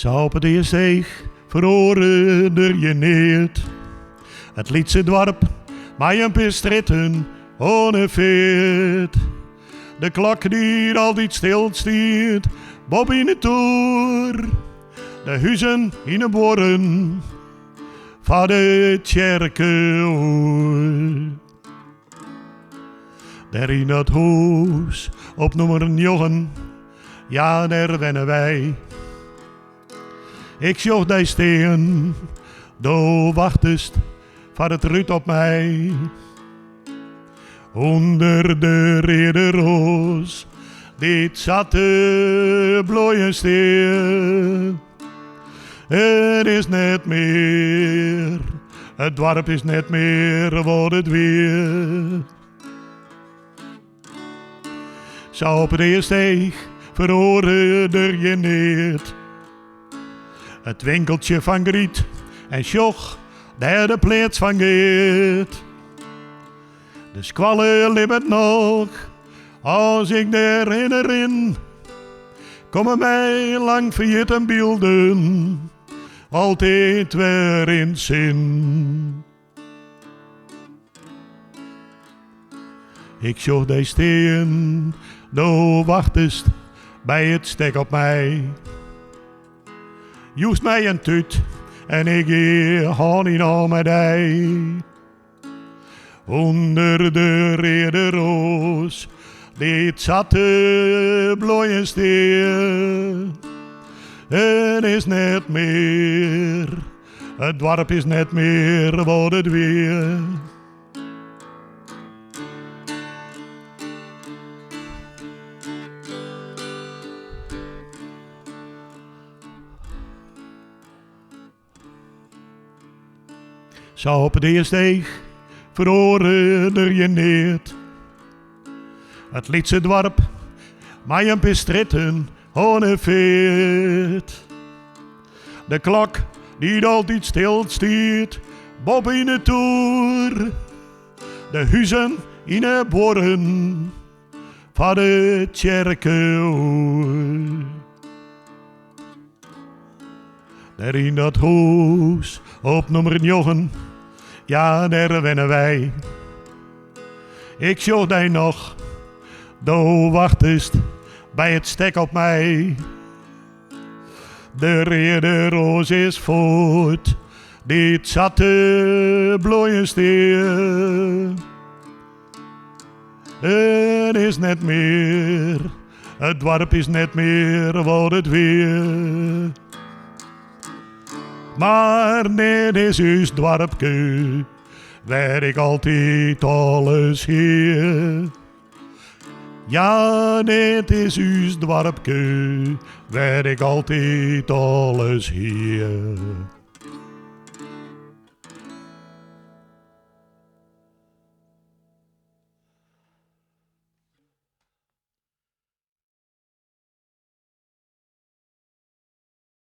Zou op het eerst steeg verhoren er je neert. Het Lietse dorp, maar een paar stritten ongeveerd. De klok die altijd stilstiert, Bob in de toer. De huizen in de boren van de tjerke. Daar in dat huis op nummer 9, ja, daar wennen wij. Ik zocht die steen, do wachtest van het ruut op mij. Onder de rede roos, dit zat te bloeien steen. Het is net meer, het dorp is net meer wat het weer. Zou op het eerst steeg verhoren er je niet. Het winkeltje van Griet en Sjoch, daar de plaats van Geert. De squallen libbet nog, als ik daar herinner. Komen mij lang vergeten beelden, altijd weer in zin. Ik zocht die steen, do wachtest bij het stek op mij. Joest mij een tut en ik ga niet al met hij. Onder de rede roos, dit zat te bloeien steen. Het is net meer, het dorp is net meer wat het weer. Zou op het eerst steeg verhoren er je neert. Het Lietse dorp, maar een paar stritten ongeveerd. De klok die altijd stilstiert, Bob in de toer. De huizen in de boren van de tjerke. Daar in dat huis op nummer 9, ja, daar wennen wij. Ik zocht die nog, do wachtest bij het stek op mij. De rede roos is voort, dit zat te bloeien steen. Het is net meer, het dorp is net meer wat het weer. Maar net is uw dorpke, waar ik altijd alles heer. Ja, net is uw dorpke, waar ik altijd alles heer.